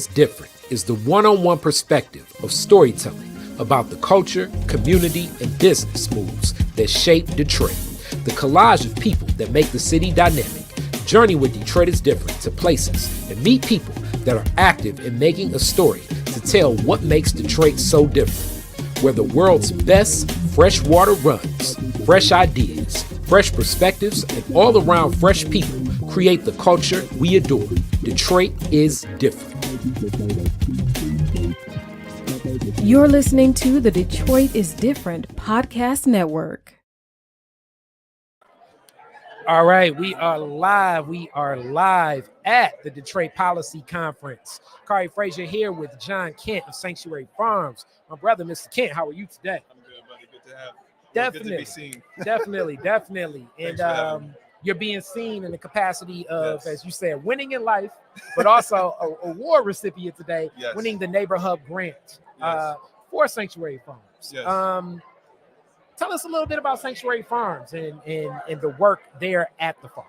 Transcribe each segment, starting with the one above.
Detroit's Different is the one-on-one perspective of storytelling about the culture, community, and business moves that shape Detroit. The collage of people that make the city dynamic. Journey with Detroit is Different to places and meet people that are active in making a story to tell what makes Detroit so different. Where the world's best fresh water runs, fresh ideas, fresh perspectives, and all-around fresh people create the culture we adore. Detroit is different. You're listening to the Detroit is Different podcast network. All right, we are live. We are live at the Detroit Policy Conference. Khary Frazier here with John Kent of Sanctuary Farms. My brother, Mr. Kent, how are you today? I'm good, buddy. Good to have you. Definitely. Good to be seen. Definitely. And you're being seen in the capacity of, yes, as you said, winning in life, but also a award recipient today, yes, winning the NeighborHub Grant for Sanctuary Farms. Yes. Tell us a little bit about Sanctuary Farms and the work there at the farm.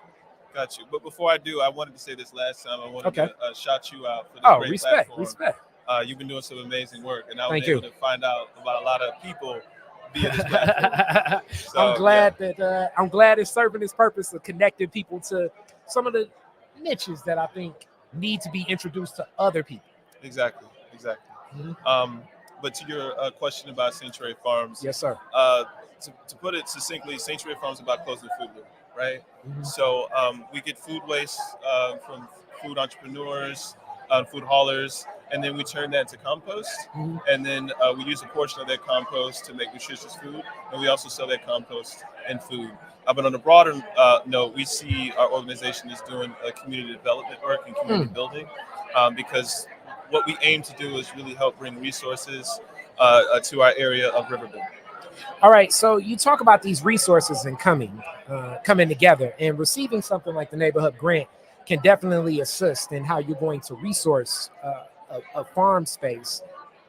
Got you. But before I do, I wanted to say this last time. I wanted to shout you out for this great platform. Respect. You've been doing some amazing work, and I was Thank able you. to find out about a lot of people via this platform. So, I'm glad it's serving its purpose of connecting people to some of the niches that I think need to be introduced to other people. Exactly. Mm-hmm. But to your question about Sanctuary Farms, yes, sir. To put it succinctly, Sanctuary Farms is about closing the food loop, right? Mm-hmm. So we get food waste from food entrepreneurs, food haulers, and then we turn that into compost. Mm-hmm. And then we use a portion of that compost to make nutritious food, and we also sell that compost in food. But on a broader note, we see our organization is doing community development work and community building because what we aim to do is really help bring resources to our area of Riverbend. All right, so you talk about these resources and coming together, and receiving something like the NeighborHub Grant can definitely assist in how you're going to resource a farm space,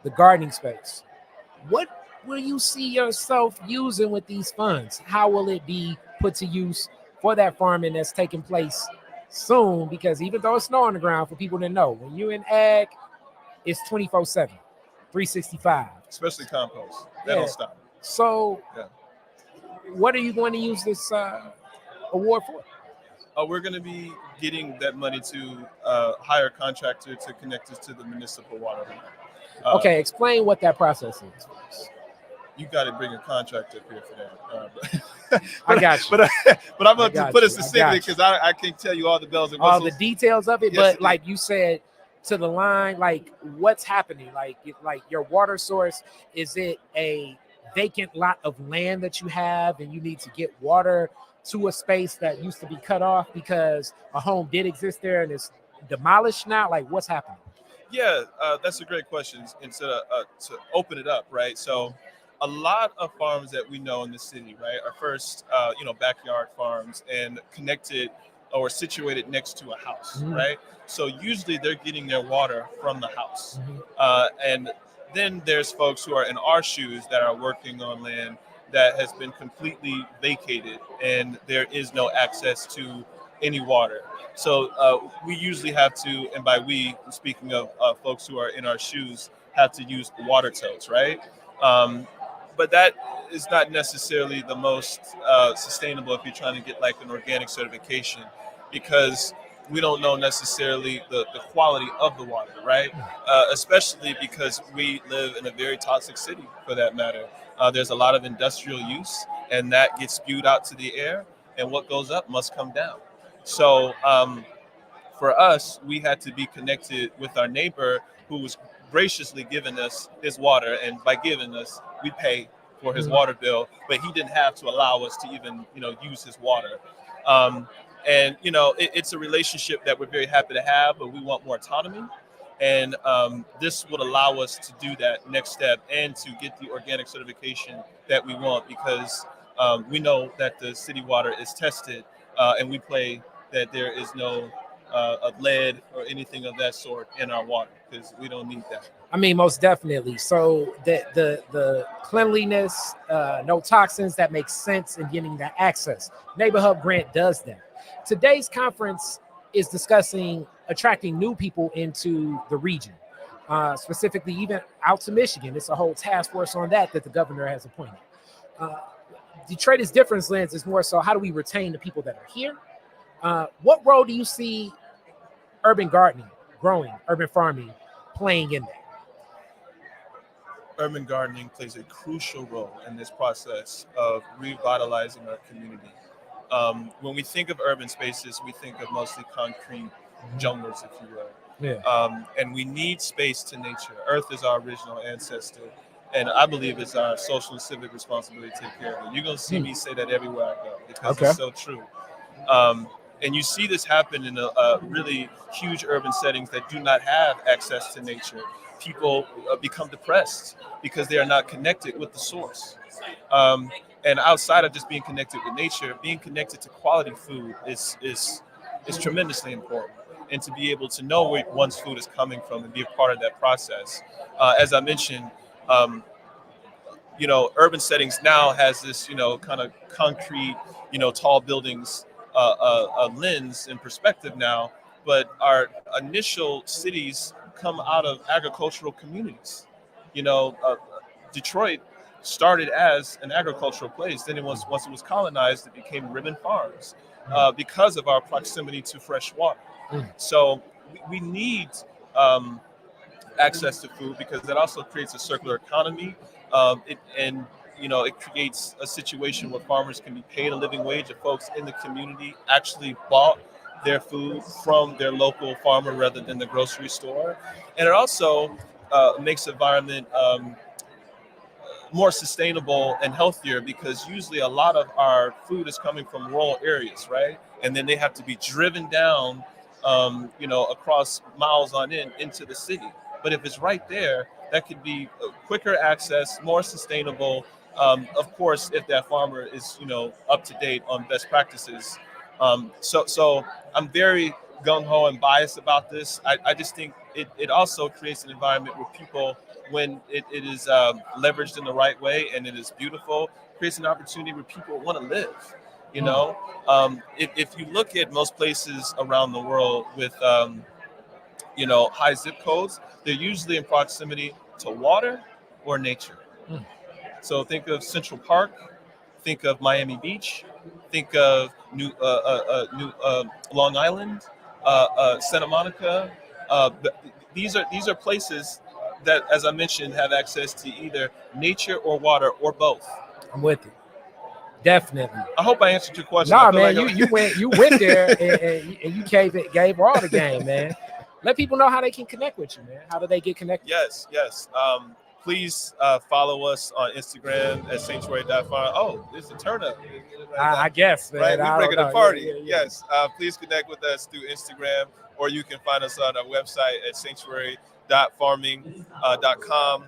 the gardening space. What will you see yourself using with these funds? How will it be put to use for that farming that's taking place soon? Because even though it's snow on the ground, for people to know, when you're in ag, it's 24/7, 365. Especially compost. That don't stop. So what are you going to use this award for? We're going to be getting that money to hire a contractor to connect us to the municipal water line. Okay, explain what that process is. You got to bring a contractor up here for that. I got you. But I'm going to put it succinctly because I can't tell you all the bells and whistles. All the details of it, yes, but like you said, to the line, like what's happening? Like your water source, is it a vacant lot of land that you have and you need to get water to a space that used to be cut off because a home did exist there and it's demolished now? Like what's happening? Yeah, that's a great question. And to open it up, right? So a lot of farms that we know in the city, right, are first, backyard farms and connected or situated next to a house, right? So usually they're getting their water from the house. And then there's folks who are in our shoes that are working on land that has been completely vacated and there is no access to any water. So we usually have to, and by we, speaking of folks who are in our shoes, have to use water totes, right? But that is not necessarily the most sustainable if you're trying to get like an organic certification, because we don't know necessarily the quality of the water, right? Especially because we live in a very toxic city, for that matter. There's a lot of industrial use, and that gets spewed out to the air, and what goes up must come down. So for us, we had to be connected with our neighbor who was graciously giving us his water, and by giving us, we pay for his water bill, but he didn't have to allow us to even, use his water. And, it's a relationship that we're very happy to have, but we want more autonomy. And this would allow us to do that next step and to get the organic certification that we want, because we know that the city water is tested and we play that there is no lead or anything of that sort in our water, because we don't need that. I mean, most definitely. So the cleanliness, no toxins, that makes sense in getting that access. NeighborHub Grant does that. Today's conference is discussing attracting new people into the region, specifically even out to Michigan. It's a whole task force on that the governor has appointed. Detroit is different lens is more so how do we retain the people that are here? What role do you see urban gardening, growing, urban farming playing in that? Urban gardening plays a crucial role in this process of revitalizing our community. When we think of urban spaces, we think of mostly concrete jungles, if you will. Yeah. And we need space to nature. Earth is our original ancestor, and I believe it's our social and civic responsibility to take care of it. You're going to see me say that everywhere I go because it's so true. And you see this happen in a really huge urban settings that do not have access to nature. People become depressed because they are not connected with the source. And outside of just being connected with nature, being connected to quality food is tremendously important. And to be able to know where one's food is coming from and be a part of that process. As I mentioned, urban settings now has this, kind of concrete, tall buildings lens and perspective now, but our initial cities come out of agricultural communities. Detroit started as an agricultural place. Then once it was colonized, it became ribbon farms because of our proximity to fresh water. So we need access to food because that also creates a circular economy. It creates a situation where farmers can be paid a living wage if folks in the community actually bought their food from their local farmer rather than the grocery store. And it also makes the environment more sustainable and healthier because usually a lot of our food is coming from rural areas, right? And then they have to be driven down, across miles on end into the city. But if it's right there, that could be quicker access, more sustainable. Of course, if that farmer is, up to date on best practices. So I'm very gung-ho and biased about this. I just think it also creates an environment where people, when it is leveraged in the right way and it is beautiful, creates an opportunity where people want to live. If you look at most places around the world with, high zip codes, they're usually in proximity to water or nature. So think of Central Park, think of Miami Beach, think of New Long Island, Santa Monica. These are places that, as I mentioned, have access to either nature or water or both. I'm with you. Definitely. I hope I answered your question. Nah, man, you went there and you gave all the game, man. Let people know how they can connect with you, man. How do they get connected? Yes. Please follow us on Instagram at sanctuary.farm. Oh, there's a turn up. I guess, man. Right, we're breaking the party. Yeah. Yes. Please connect with us through Instagram, or you can find us on our website at sanctuary.farming.com.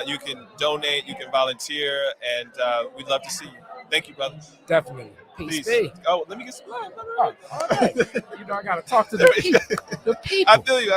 You can donate, you can volunteer, and we'd love to see you. Thank you, brother. Definitely. Peace. Oh, let me get some love. All right. I got to talk to the people. I feel you.